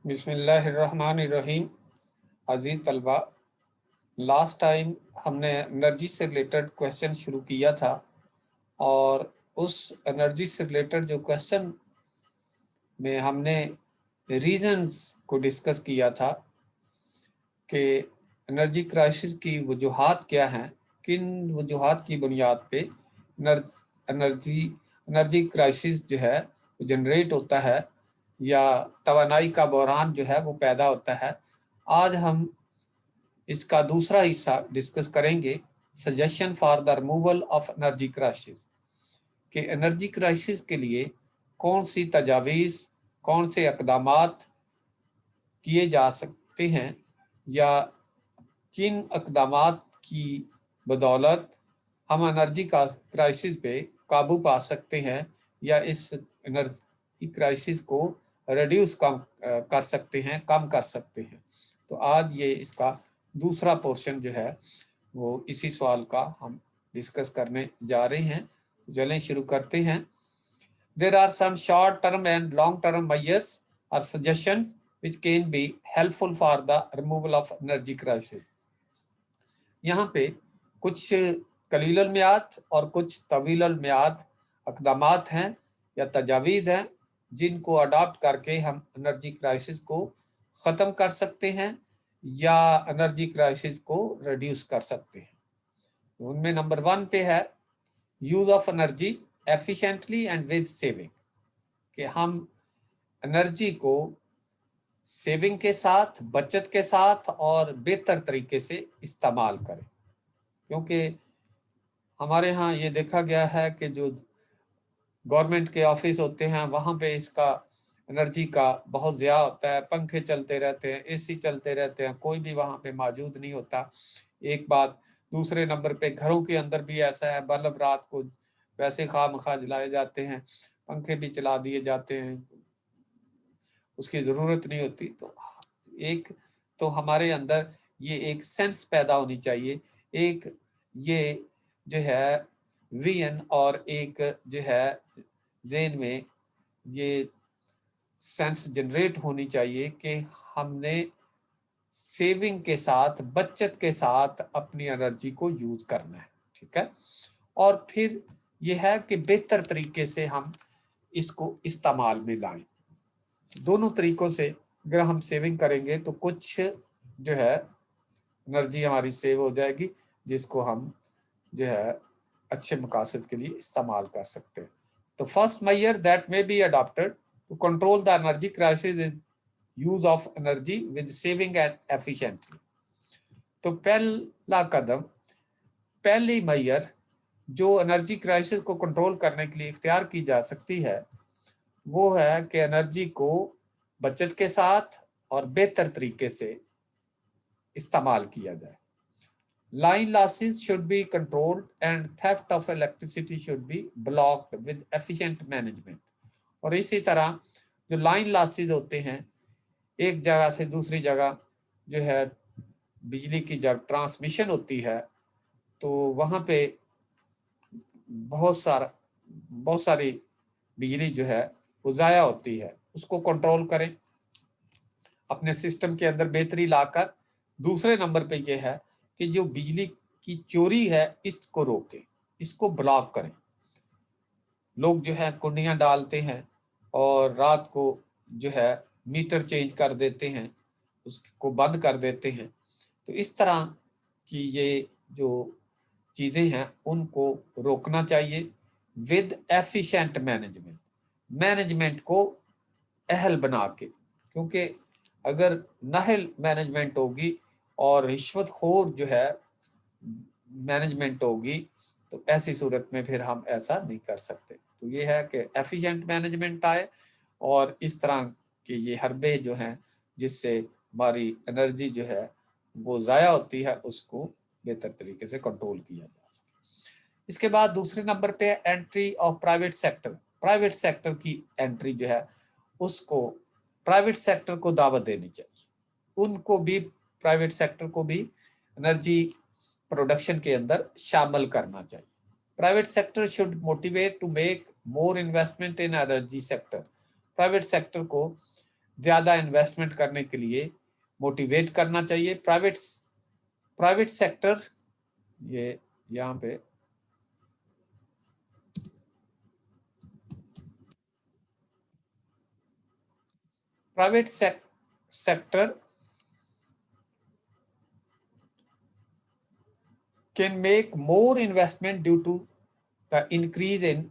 बिस्मिल्लाहिर्रहमानिर्रहीम। अजीज तलबा, last time हमने एनर्जी से रिलेटेड क्वेश्चन शुरू किया था और उस एनर्जी से रिलेटेड जो क्वेश्चन में हमने रीजंस को डिस्कस किया था कि एनर्जी क्राइसिस की वजूहात क्या हैं, किन वजूहात की बुनियाद पे एनर्जी क्राइसिस जो है जनरेट होता है या तवानाई का बहरान जो है वो पैदा होता है। आज हम इसका दूसरा हिस्सा डिस्कस करेंगे, suggestion for the removal of energy crisis, कि एनर्जी क्राइसिस के लिए कौन सी तजावीज़, कौन से इक़दामात किए जा सकते हैं या किन इक़दामात की बदौलत हम एनर्जी का क्राइसिस पे काबू पा सकते हैं या इस एनर्जी क्राइसिस को रिड्यूस कर सकते हैं, कम कर सकते हैं। तो आज ये इसका दूसरा पोर्शन जो है वो इसी सवाल का हम डिस्कस करने जा रहे हैं। तो चलें शुरू करते हैं। There are some short term and long term measures और suggestion which can be helpful for the removal of energy crisis। यहाँ पे कुछ कलील मियाद और कुछ तवील मियाद इक़दामात हैं या तजावीज़ हैं जिनको अडॉप्ट करके हम एनर्जी क्राइसिस को ख़त्म कर सकते हैं या एनर्जी क्राइसिस को रिड्यूस कर सकते हैं। उनमें नंबर 1 पे है use of energy efficiently and with saving, कि हम एनर्जी को सेविंग के साथ, बचत के साथ और बेहतर तरीके से इस्तेमाल करें। क्योंकि हमारे यहाँ ये देखा गया है कि जो गवर्नमेंट के ऑफिस होते हैं वहाँ पे इसका एनर्जी का बहुत ज़्यादा होता है, पंखे चलते रहते हैं, एसी चलते रहते हैं, कोई भी वहाँ पे मौजूद नहीं होता। एक बात। दूसरे नंबर पे घरों के अंदर भी ऐसा है, बल्ब रात को वैसे खामखा जलाए जाते हैं, पंखे भी चला दिए जाते हैं, उसकी ज़रूरत नहीं होती। तो एक तो हमारे अंदर ये एक सेंस पैदा होनी चाहिए, एक ये जो है विजन और एक जो है ज़हन में ये सेंस जनरेट होनी चाहिए कि हमने सेविंग के साथ, बचत के साथ अपनी एनर्जी को यूज़ करना है, ठीक है। और फिर ये है कि बेहतर तरीके से हम इसको इस्तेमाल में लाएं। दोनों तरीकों से अगर हम सेविंग करेंगे तो कुछ जो है एनर्जी हमारी सेव हो जाएगी, जिसको हम जो है अच्छे मकासद के लिए इस्तेमाल कर सकते हैं। तो first measure that may be adopted to control the energy crisis is use of energy with saving and efficiently. तो पहला कदम, पहली मेजर जो एनर्जी क्राइसिस को कंट्रोल करने के लिए इख्तियार की जा सकती है वो है कि एनर्जी को बचत के साथ और बेहतर तरीके से इस्तेमाल किया जाए। Line losses should be controlled and theft of electricity should be blocked with efficient management. और इसी तरह जो लाइन लॉसेस होते हैं, एक जगह से दूसरी जगह जो है बिजली की जब ट्रांसमिशन होती है तो वहाँ पे बहुत सारी बिजली जो है वो ज़ाया होती है, उसको कंट्रोल करें अपने सिस्टम के अंदर बेहतरी लाकर। दूसरे नंबर पे ये है कि जो बिजली की चोरी है इसको रोकें, इसको ब्लॉक करें। लोग जो है कुंडियाँ डालते हैं और रात को जो है मीटर चेंज कर देते हैं, उसको बंद कर देते हैं। तो इस तरह की ये जो चीज़ें हैं उनको रोकना चाहिए विद एफिशिएंट मैनेजमेंट को अहल बना के। क्योंकि अगर नाअहल मैनेजमेंट होगी और रिश्वतखोर जो है मैनेजमेंट होगी तो ऐसी सूरत में फिर हम ऐसा नहीं कर सकते। तो ये है कि एफिशिएंट मैनेजमेंट आए और इस तरह के ये हरबे जो हैं जिससे हमारी एनर्जी जो है वो ज़ाया होती है उसको बेहतर तरीके से कंट्रोल किया जा सके। इसके बाद दूसरे नंबर पे एंट्री ऑफ प्राइवेट सेक्टर की एंट्री जो है उसको प्राइवेट सेक्टर को दावत देनी चाहिए, उनको भी प्राइवेट सेक्टर को भी एनर्जी प्रोडक्शन के अंदर शामिल करना चाहिए। Private sector should motivate to make more investment in energy sector. Private sector को ज़्यादा इन्वेस्टमेंट करने के लिए मोटिवेट करना चाहिए। प्राइवेट सेक्टर, ये यहाँ पे private sector can make more investment due to the increase in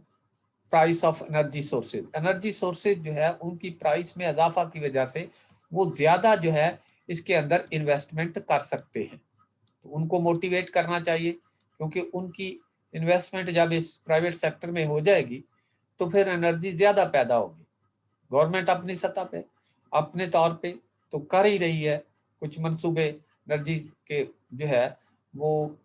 price of energy sources. Energy sources जो है उनकी प्राइस में इजाफा की वजह से वो ज्यादा जो है इसके अंदर इन्वेस्टमेंट कर सकते हैं, तो उनको मोटिवेट करना चाहिए, क्योंकि उनकी इन्वेस्टमेंट जब इस प्राइवेट सेक्टर में हो जाएगी तो फिर एनर्जी ज्यादा पैदा होगी। गवर्नमेंट अपनी सतह पे अपने तौर पे तो कर ही रही है, कुछ मंसूबे एनर्जी के जो है वो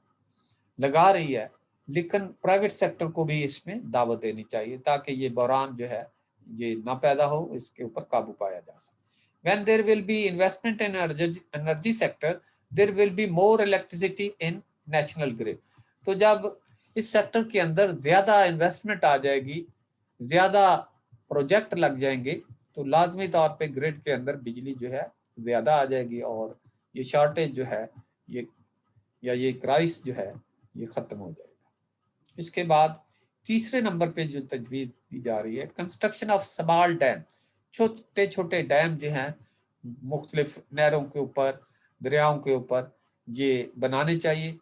लगा रही है, लेकिन प्राइवेट सेक्टर को भी इसमें दावत देनी चाहिए ताकि ये बहरान जो है ये ना पैदा हो, इसके ऊपर काबू पाया जा सके। When there will be investment in energy sector, there will be more electricity in national grid। तो जब इस सेक्टर के अंदर ज्यादा इन्वेस्टमेंट आ जाएगी, ज्यादा प्रोजेक्ट लग जाएंगे, तो लाजमी तौर पे ग्रिड के अंदर बिजली जो है ज्यादा आ जाएगी और ये शॉर्टेज जो है ये क्राइस जो है ये खत्म हो जाएगा। इसके बाद तीसरे नंबर पे जो तजवीज़ दी जा रही है, कंस्ट्रक्शन ऑफ स्मॉल डैम, छोटे छोटे डैम जो हैं मुख्तलिफ नहरों के ऊपर, दरियाओं के ऊपर ये बनाने चाहिए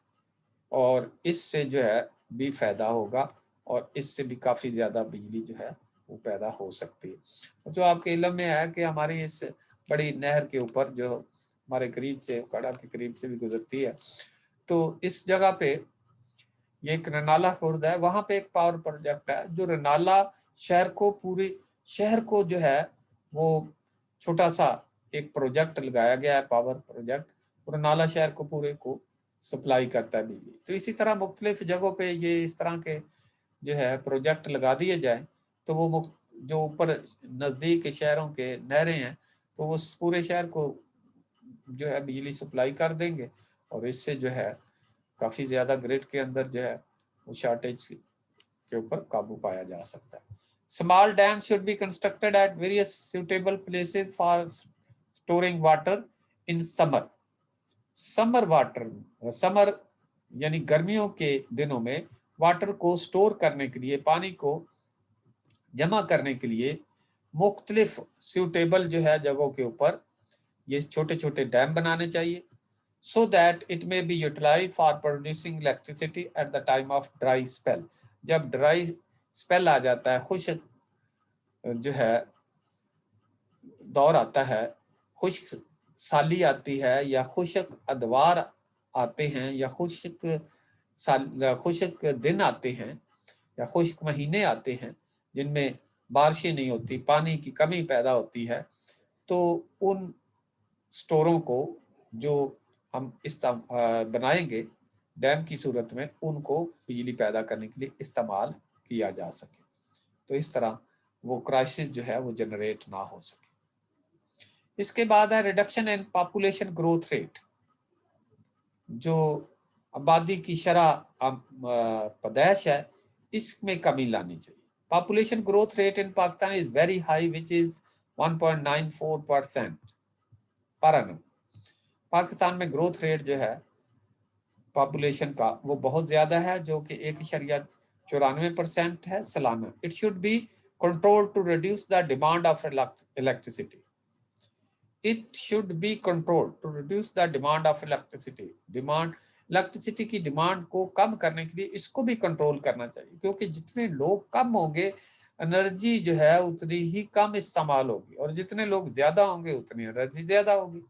और इससे जो है भी फायदा होगा और इससे भी काफ़ी ज़्यादा बिजली जो है वो पैदा हो सकती है। जो आपके इल्म में है कि हमारी इस बड़ी नहर के ऊपर जो हमारे करीब से, कड़ा के करीब से भी गुजरती है, तो इस जगह पे ये एक रनाला खुर्द है, वहाँ पे एक पावर प्रोजेक्ट है जो रनाला शहर को, पूरे शहर को जो है वो छोटा सा एक प्रोजेक्ट लगाया गया है, पावर प्रोजेक्ट, रनाला शहर को पूरे को सप्लाई करता है बिजली। तो इसी तरह मुख्तलिफ जगहों पे ये इस तरह के जो है प्रोजेक्ट लगा दिए जाए तो वो जो ऊपर नज़दीक शहरों के नहरें हैं तो वो पूरे शहर को जो है बिजली सप्लाई कर देंगे और इससे जो है काफ़ी ज़्यादा ग्रिड के अंदर जो है वो शॉर्टेज के ऊपर काबू पाया जा सकता है। Small dam should be constructed at various suitable places for storing water in summer. Summer यानी गर्मियों के दिनों में वाटर को स्टोर करने के लिए, पानी को जमा करने के लिए मुख्तलिफ सूटेबल जो है जगहों के ऊपर ये छोटे छोटे डैम बनाने चाहिए, so that it may be utilized for producing electricity at the time of dry spell। जब ड्राई स्पेल आ जाता है, खुश्क जो है दौर आता है, खुश्क साली आती है या खुश्क अदवार आते हैं या खुश्क दिन आते हैं या खुश्क महीने आते हैं जिनमें बारिशें नहीं होती, पानी की कमी पैदा होती है, तो उन स्टोरों को जो हम बनाएंगे डैम की सूरत में, उनको बिजली पैदा करने के लिए इस्तेमाल किया जा सके, तो इस तरह वो क्राइसिस जो है वो जनरेट ना हो सके। इसके बाद है reduction in population growth rate, जो आबादी की शरह पैदाइश है इसमें कमी लानी चाहिए। Population growth rate in Pakistan is very high which is 1.94% per annum. Pakistan में ग्रोथ रेट जो है पॉपुलेशन का वो बहुत ज़्यादा है, जो कि 1.94% है सालाना। It should be control to reduce the demand of electricity. It should be control to reduce the demand of electricity की डिमांड को कम करने के लिए इसको भी कंट्रोल करना चाहिए, क्योंकि जितने लोग कम होंगे एनर्जी जो है उतनी ही कम इस्तेमाल होगी और जितने लोग ज़्यादा होंगे उतनी एनर्जी ज़्यादा होगी।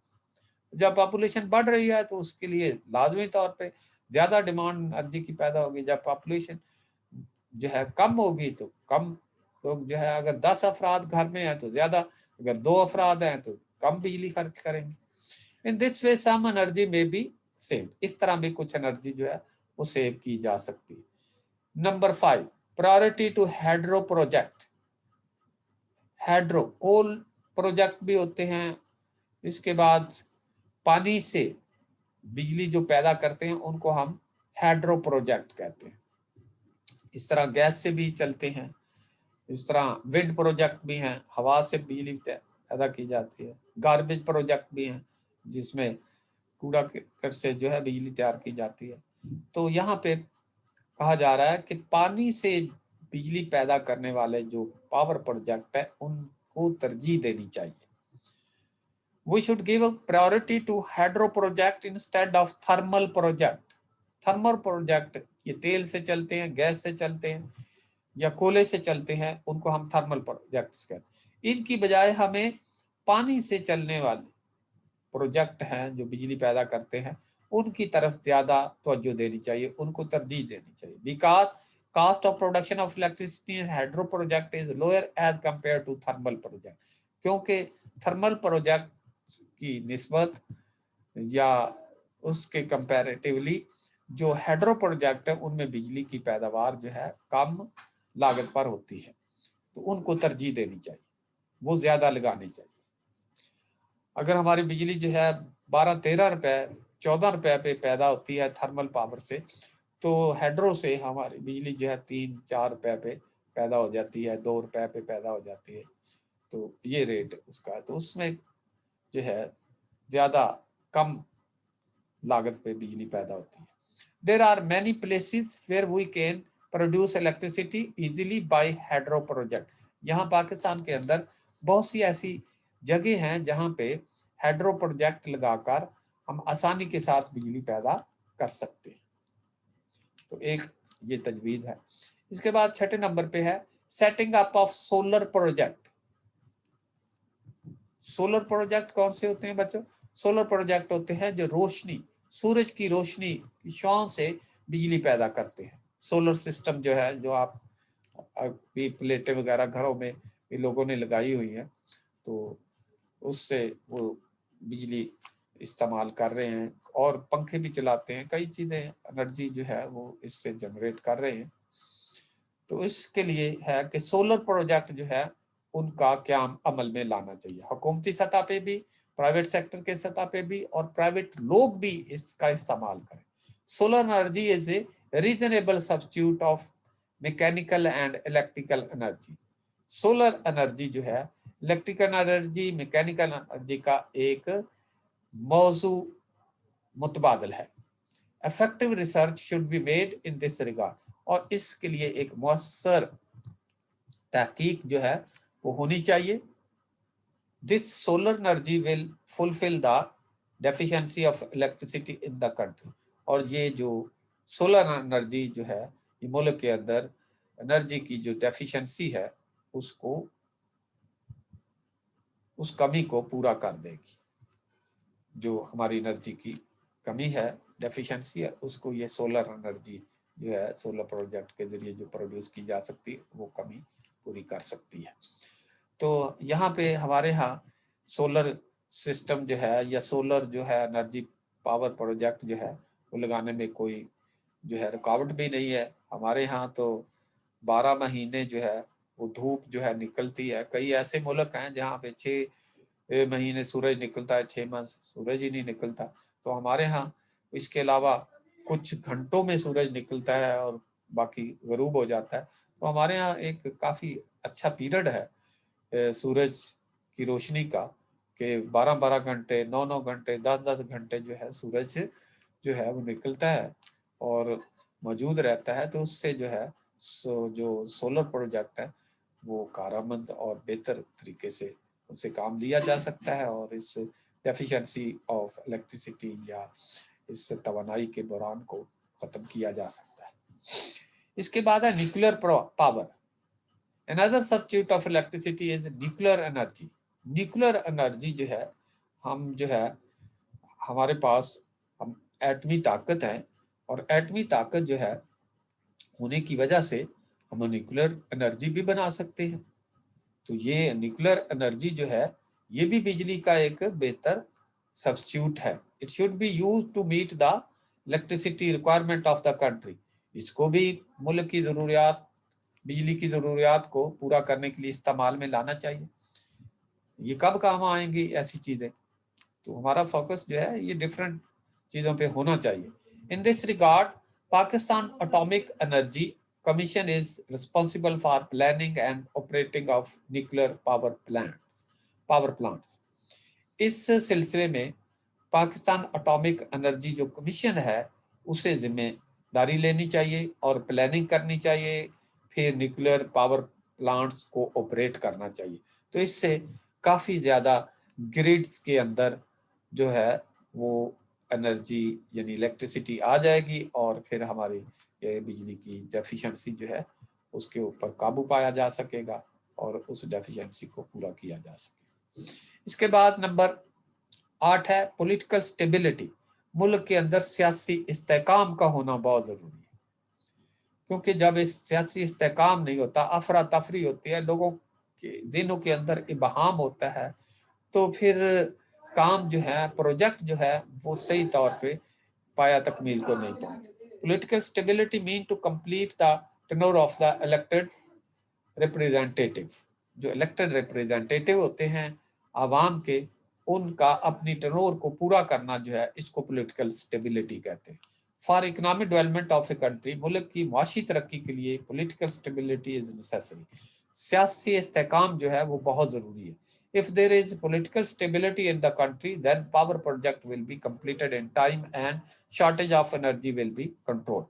जब पॉपुलेशन बढ़ रही है तो उसके लिए लाजमी तौर पे ज़्यादा डिमांड एनर्जी की पैदा होगी। जब पॉपुलेशन जो है कम होगी तो कम लोग जो है, अगर 10 अफराद घर में हैं तो ज़्यादा, अगर 2 अफराद हैं तो कम बिजली खर्च करेंगे। In this way some energy may be save, इस तरह भी कुछ एनर्जी जो है वो सेव की जा सकती है। Number 5, priority to hydro project. Hydro coal project भी होते हैं, इसके बाद पानी से बिजली जो पैदा करते हैं उनको हम हाइड्रो प्रोजेक्ट कहते हैं। इस तरह गैस से भी चलते हैं, इस तरह विंड प्रोजेक्ट भी हैं, हवा से बिजली पैदा की जाती है। गार्बेज प्रोजेक्ट भी हैं जिसमें कूड़ा करकट से जो है बिजली तैयार की जाती है। तो यहाँ पे कहा जा रहा है कि पानी से बिजली पैदा करने वाले जो पावर प्रोजेक्ट है उनको तरजीह देनी चाहिए। We should give a priority to hydro project instead of thermal project. Thermal project ये तेल से चलते हैं, गैस से चलते हैं या कोयले से चलते हैं, उनको हम थर्मल प्रोजेक्ट्स कहते हैं। इनकी बजाय हमें पानी से चलने वाले प्रोजेक्ट हैं जो बिजली पैदा करते हैं उनकी तरफ ज्यादा तवज्जो देनी चाहिए, उनको तरजीह देनी चाहिए। Because cost of production of electricity in hydro project is lower as compared to thermal project, क्योंकि थर्मल प्रोजेक्ट की निस्बत या उसके कंपैरेटिवली जो हाइड्रो प्रोजेक्ट है उनमें बिजली की पैदावार जो है कम लागत पर होती है, तो उनको तरजीह देनी चाहिए, वो ज्यादा लगानी चाहिए। अगर हमारी बिजली जो है 12-13 रुपए 14 रुपए पे पैदा होती है थर्मल पावर से, तो हाइड्रो से हमारी बिजली जो है 3-4 रुपए पे पैदा हो जाती है, 2 रुपए पे पैदा हो जाती है, तो ये रेट उसका है। तो उसमें जो है ज्यादा कम लागत पे बिजली पैदा होती है। There are many places where we can produce electricity easily by hydro project. यहाँ पाकिस्तान के अंदर बहुत सी ऐसी जगह हैं जहाँ पे हाइड्रो प्रोजेक्ट लगाकर हम आसानी के साथ बिजली पैदा कर सकते हैं। तो एक ये तजवीज है। इसके बाद 6 नंबर पे है setting up of solar project. Solar project कौन से होते हैं बच्चों? सोलर प्रोजेक्ट होते हैं जो रोशनी, सूरज की रोशनी की छांव से बिजली पैदा करते हैं। सोलर सिस्टम जो है, जो आप भी प्लेटें वगैरह घरों में भी लोगों ने लगाई हुई हैं, तो उससे वो बिजली इस्तेमाल कर रहे हैं और पंखे भी चलाते हैं, कई चीज़ें एनर्जी जो है वो इससे जनरेट कर रहे हैं। तो इसके लिए है कि सोलर प्रोजेक्ट जो है उनका क्या अमल में लाना चाहिए, हुकूमती सतह पे भी, प्राइवेट सेक्टर के सतह पे भी, और प्राइवेट लोग भी इसका इस्तेमाल करें। Solar energy is a reasonable substitute of mechanical and electrical energy. Solar energy जो है इलेक्ट्रिकल एनर्जी, मैकेनिकल एनर्जी का एक मौजू मुतबादल है। Effective research should be made in this regard, और इसके लिए एक मौसर तहकीक जो है वो होनी चाहिए। This solar energy will fulfil the deficiency of electricity in the country, और ये जो सोलर एनर्जी जो है ये मुल्क के अंदर एनर्जी की जो डेफिशिएंसी है उसको, उस कमी को पूरा कर देगी। जो हमारी एनर्जी की कमी है, डेफिशिएंसी है, उसको ये सोलर एनर्जी जो है सोलर प्रोजेक्ट के जरिए जो प्रोड्यूस की जा सकती है वो कमी पूरी कर सकती है। तो यहाँ पे हमारे यहाँ सोलर सिस्टम जो है या सोलर जो है एनर्जी पावर प्रोजेक्ट जो है वो लगाने में कोई जो है रुकावट भी नहीं है। हमारे यहाँ तो 12 महीने जो है वो धूप जो है निकलती है। कई ऐसे मुल्क हैं जहाँ पे 6 महीने सूरज निकलता है, 6 माह सूरज ही नहीं निकलता। तो हमारे यहाँ इसके अलावा कुछ घंटों में सूरज निकलता है और बाकी गरूब हो जाता है। तो हमारे यहाँ एक काफ़ी अच्छा पीरियड है सूरज की रोशनी का, कि 12-12 घंटे, 9-9 घंटे, 10-10 घंटे जो है सूरज जो है वो निकलता है और मौजूद रहता है। तो उससे जो है जो सोलर प्रोजेक्ट है वो कारआमद और बेहतर तरीके से उनसे काम लिया जा सकता है और इस डेफिशिएंसी ऑफ इलेक्ट्रिसिटी या इस तवानाई के बहरान को ख़त्म किया जा सकता है। इसके बाद है nuclear power. Another substitute of electricity is nuclear energy. Nuclear energy जो है, हम जो है हमारे पास हम एटमी ताकत है और एटमी ताकत जो है होने की वजह से हम न्यूक्लियर एनर्जी भी बना सकते हैं। तो ये न्यूक्लियर एनर्जी जो है ये भी बिजली का एक बेहतर सब्स्टिट्यूट है। It should be used to meet the electricity requirement of the country. इसको भी मुल्क की ज़रूरियात, बिजली की ज़रूरियात को पूरा करने के लिए इस्तेमाल में लाना चाहिए। ये कब काम आएंगी ऐसी चीज़ें? तो हमारा फोकस जो है ये डिफरेंट चीज़ों पे होना चाहिए। In this regard Pakistan atomic energy commission is responsible for planning and operating of nuclear power plants. Power plants. इस सिलसिले में पाकिस्तान एटॉमिक एनर्जी जो कमीशन है उसे जिम्मेदारी लेनी चाहिए और प्लानिंग करनी चाहिए, फिर न्यूक्लियर पावर प्लांट्स को ऑपरेट करना चाहिए। तो इससे काफ़ी ज़्यादा ग्रिड्स के अंदर जो है वो एनर्जी यानी इलेक्ट्रिसिटी आ जाएगी और फिर हमारी ये बिजली की डेफिशिएंसी जो है उसके ऊपर काबू पाया जा सकेगा और उस डेफिशिएंसी को पूरा किया जा सकेगा। इसके बाद नंबर 8 है पॉलिटिकल स्टेबिलिटी। मुल्क के अंदर सियासी इस्तेकाम का होना बहुत ज़रूरी है, क्योंकि जब इस सियासी इस्तेकाम नहीं होता, अफरा तफरी होती है, लोगों के ज़हनों के अंदर इबहाम होता है, तो फिर काम जो है, प्रोजेक्ट जो है वो सही तौर पे पाया तकमील को नहीं पहुंचते। Political stability mean to complete the tenure of the elected representative. जो इलेक्टेड रिप्रेजेंटेटिव होते हैं आवाम के, उनका अपनी टेन्योर को पूरा करना जो है, इसको पॉलिटिकल स्टेबिलिटी कहते हैं। For economic development of a country, मुल्क की माशी तरक्की के लिए पॉलिटिकल स्टेबिलिटी इज नेसेसरी। सियासी इस्तेकाम जो है वो बहुत ज़रूरी है। If there is political stability in the country, then power project will be completed in time and shortage of energy will be controlled.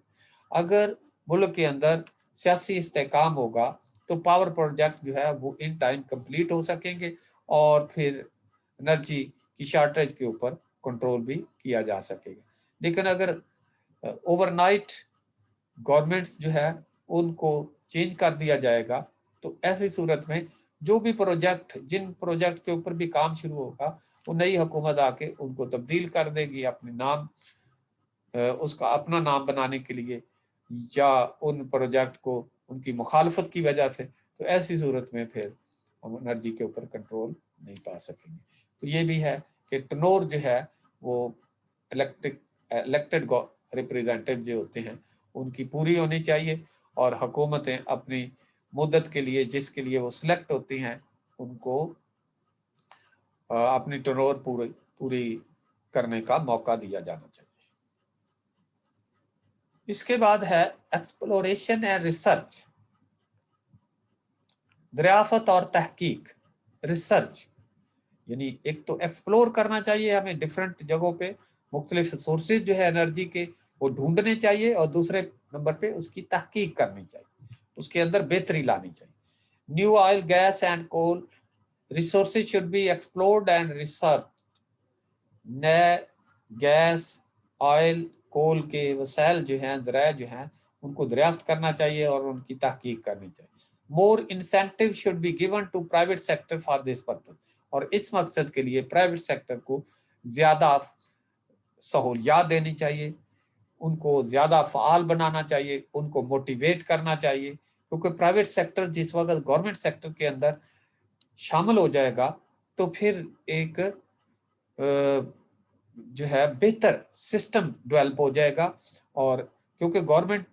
अगर मुल्क के अंदर सियासी इस्तेकाम होगा तो पावर प्रोजेक्ट जो है वो इन टाइम कंप्लीट हो सकेंगे और फिर एनर्जी की शॉर्टेज के ऊपर कंट्रोल भी किया जा सकेगा। लेकिन अगर ओवरनाइट गवर्नमेंट्स जो है उनको चेंज कर दिया जाएगा तो ऐसी सूरत में जो भी प्रोजेक्ट, जिन प्रोजेक्ट के ऊपर भी काम शुरू होगा, वो नई हुकूमत आके उनको तब्दील कर देगी अपने नाम, उसका अपना नाम बनाने के लिए या उन प्रोजेक्ट को उनकी मुखालफत की वजह से। तो ऐसी सूरत में फिर हम एनर्जी के ऊपर कंट्रोल नहीं पा सकेंगे। तो ये भी है कि टेन्योर जो है वो इलेक्टेड रिप्रेजेंटेटिव जो होते हैं उनकी पूरी होनी चाहिए और हुकूमतें अपनी मुद्दत के लिए जिसके लिए वो सिलेक्ट होती हैं उनको अपनी टेन्योर पूरी करने का मौका दिया जाना चाहिए। इसके बाद है एक्सप्लोरेशन एंड रिसर्च, दरियाफत और तहकीक। रिसर्च यानी एक तो एक्सप्लोर करना चाहिए, हमें डिफरेंट जगहों पे मुख्तलिफ सोर्सेज जो है एनर्जी के वो ढूंढने चाहिए और दूसरे नंबर पे उसकी तहकीक करनी चाहिए, उसके अंदर बेहतरी लानी चाहिए। New oil, gas and coal resources should be explored and research. नए गैस, ऑयल, कोल के वसाइल जो हैं, ज़राए जो हैं, उनको दरियाफ्त करना चाहिए और उनकी तहकीक करनी चाहिए। More incentive should be given to private sector for this purpose, और इस मकसद के लिए प्राइवेट सेक्टर को ज़्यादा सहूलियात देनी चाहिए, उनको ज़्यादा फ़ाल बनाना चाहिए, उनको मोटिवेट करना चाहिए, क्योंकि प्राइवेट सेक्टर जिस वक्त गवर्नमेंट सेक्टर के अंदर शामिल हो जाएगा तो फिर एक जो है बेहतर सिस्टम डेवलप हो जाएगा। और क्योंकि गवर्नमेंट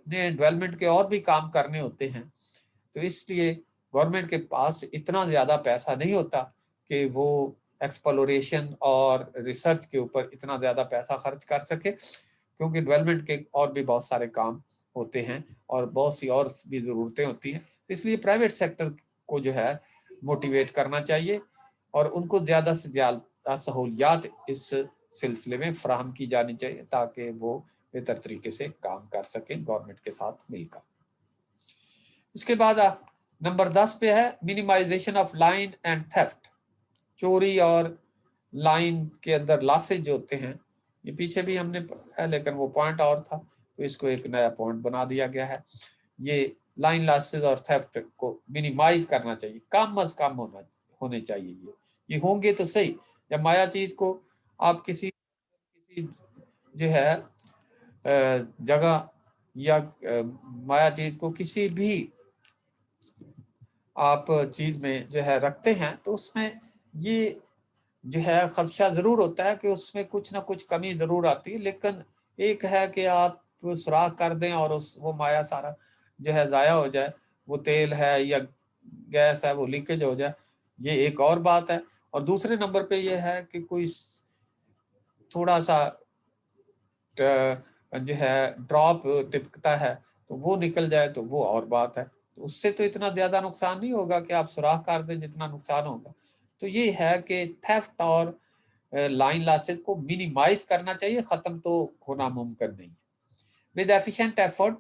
ने डेवलपमेंट के और भी काम करने होते हैं, तो इसलिए गवर्नमेंट के पास इतना ज़्यादा पैसा नहीं होता कि वो एक्सप्लोरेशन और रिसर्च के ऊपर इतना ज़्यादा पैसा खर्च कर सके, क्योंकि डेवलपमेंट के और भी बहुत सारे काम होते हैं और बहुत सी और भी ज़रूरतें होती हैं। इसलिए प्राइवेट सेक्टर को जो है मोटिवेट करना चाहिए और उनको ज़्यादा से ज़्यादा सहूलियात इस सिलसिले में फराहम की जानी चाहिए ताकि वो बेहतर तरीके से काम कर सकें गवर्नमेंट के साथ मिलकर। इसके बाद नंबर 10 पे है minimization of line and theft. चोरी और लाइन के अंदर लॉसेज जो होते हैं, ये पीछे भी हमने पढ़ा है लेकिन वो पॉइंट और था तो इसको एक नया पॉइंट बना दिया गया है। ये लाइन लॉसेज और थेफ्ट को मिनिमाइज करना चाहिए, कम अज कम होने चाहिए। ये होंगे तो सही। जब माया चीज को आप किसी जो है जगह या माया चीज को किसी भी आप चीज में जो है रखते हैं तो उसमें ये जो है खदशा जरूर होता है कि उसमें कुछ ना कुछ कमी जरूर आती है। लेकिन एक है कि आप सुराख कर दें और वो माया सारा जो है ज़ाया हो जाए, वो तेल है या गैस है वो लीकेज हो जाए, ये एक और बात है। और दूसरे नंबर पे ये है कि कोई थोड़ा सा जो है ड्रॉप टिपकता है तो वो निकल जाए तो वो और बात है। तो उससे तो इतना ज़्यादा नुकसान नहीं होगा कि आप सुराख कर दें जितना नुकसान होगा। تو یہ ہے کہ تھیفٹ اور لائن لاسز کو منیمائز کرنا چاہیے، ختم تو ہونا ممکن نہیں ہے۔ With efficient effort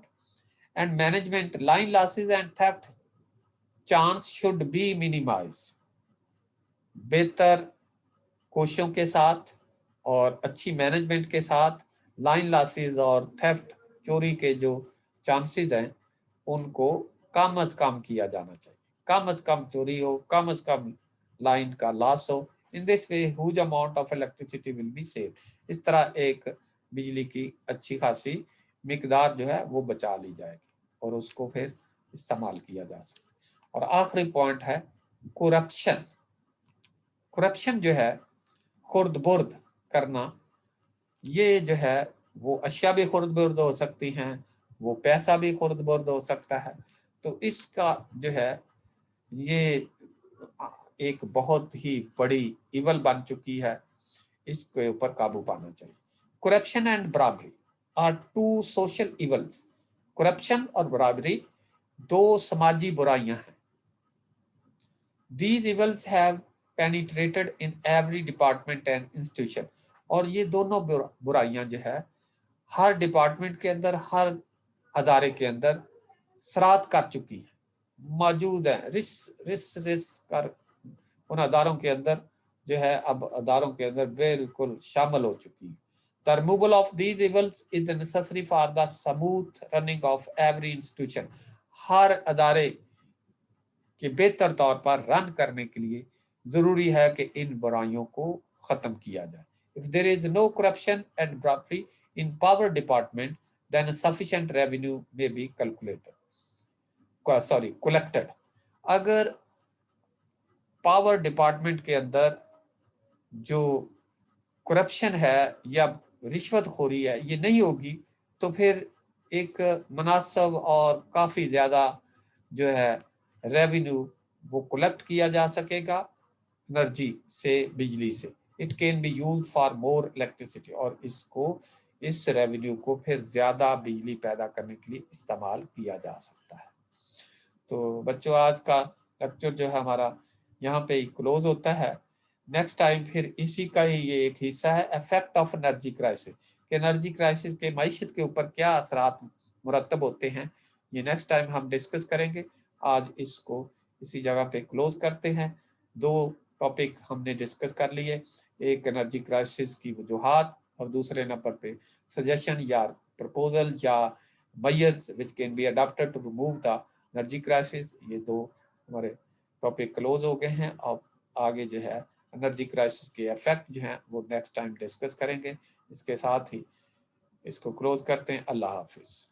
and management line losses and theft chance should be minimize. بہتر کوششوں کے ساتھ اور اچھی مینجمنٹ کے ساتھ لائن لاسز اور تھیفٹ چوری کے جو چانسز ہیں ان کو کم از کم کیا جانا چاہیے، کم از کم چوری ہو، کم از کم لائن کا لاس ہو۔ In this way huge amount of electricity will be saved. اس طرح ایک بجلی کی اچھی خاصی مقدار جو ہے وہ بچا لی جائے گی اور اس کو پھر استعمال کیا جا سکتا ہے۔ اور آخری پوائنٹ ہے کرپشن۔ کرپشن جو ہے خرد برد کرنا، یہ جو ہے وہ اشیاء بھی خرد برد ہو سکتی ہیں، وہ پیسہ بھی خرد برد ہو سکتا ہے۔ تو اس کا جو ہے یہ ایک بہت ہی بڑی ایول بن چکی ہے، اس کے اوپر قابو پانا چاہیے۔ Corruption and bribery are two social evils. Corruption اور برابری دو سماجی برائیاں ہیں۔ These evils have penetrated in every department and institution۔ اور یہ دونوں برائیاں جو ہے ہر ڈپارٹمنٹ کے اندر، ہر ادارے کے اندر سرات کر چکی ہیں، موجود ہیں، رس کر ان اداروں کے اندر جو ہے اب اداروں کے اندر بالکل شامل ہو چکی ہیں۔ The removal of these evils is necessary for the smooth running of every institution۔ ہر ادارے کہ بہتر طور پر رن کرنے کے لیے ضروری ہے کہ ان برائیوں کو ختم کیا جائے۔ If there is no corruption and bribery in power department, then sufficient revenue may be collected۔ اگر پاور ڈپارٹمنٹ کے اندر جو کرپشن ہے یا رشوت خوری ہے یہ نہیں ہوگی تو پھر ایک مناسب اور کافی زیادہ جو ہے ریونیو وہ کلیکٹ کیا جا سکے گا انرجی سے، بجلی سے۔ It can be use for more electricity, اور اس ریونیو کو پھر زیادہ بجلی پیدا کرنے کے لیے استعمال کیا جا سکتا ہے۔ تو بچوں آج کا لیکچر جو ہے ہمارا یہاں پہ ہی کلوز ہوتا ہے۔ نیکسٹ ٹائم پھر اسی کا ہی یہ ایک حصہ ہے افیکٹ آف انرجی کرائسس، کہ انرجی کرائسس کے معیشت کے اوپر کیا اثرات مرتب ہوتے ہیں، یہ نیکسٹ ٹائم ہم ڈسکس کریں گے۔ آج اس کو اسی جگہ پہ کلوز کرتے ہیں۔ دو ٹاپک ہم نے ڈسکس کر لیے، ایک انرجی کرائسس کی وجوہات اور دوسرے نمبر پہ سجیشن یا پرپوزل یا measures which can be adapted to remove the energy crisis. یہ دو ہمارے ٹاپک کلوز ہو گئے ہیں۔ اب آگے جو ہے انرجی کرائسس کے ایفیکٹ جو ہیں وہ نیکسٹ ٹائم ڈسکس کریں گے۔ اس کے ساتھ ہی اس کو کلوز کرتے ہیں۔ اللہ حافظ۔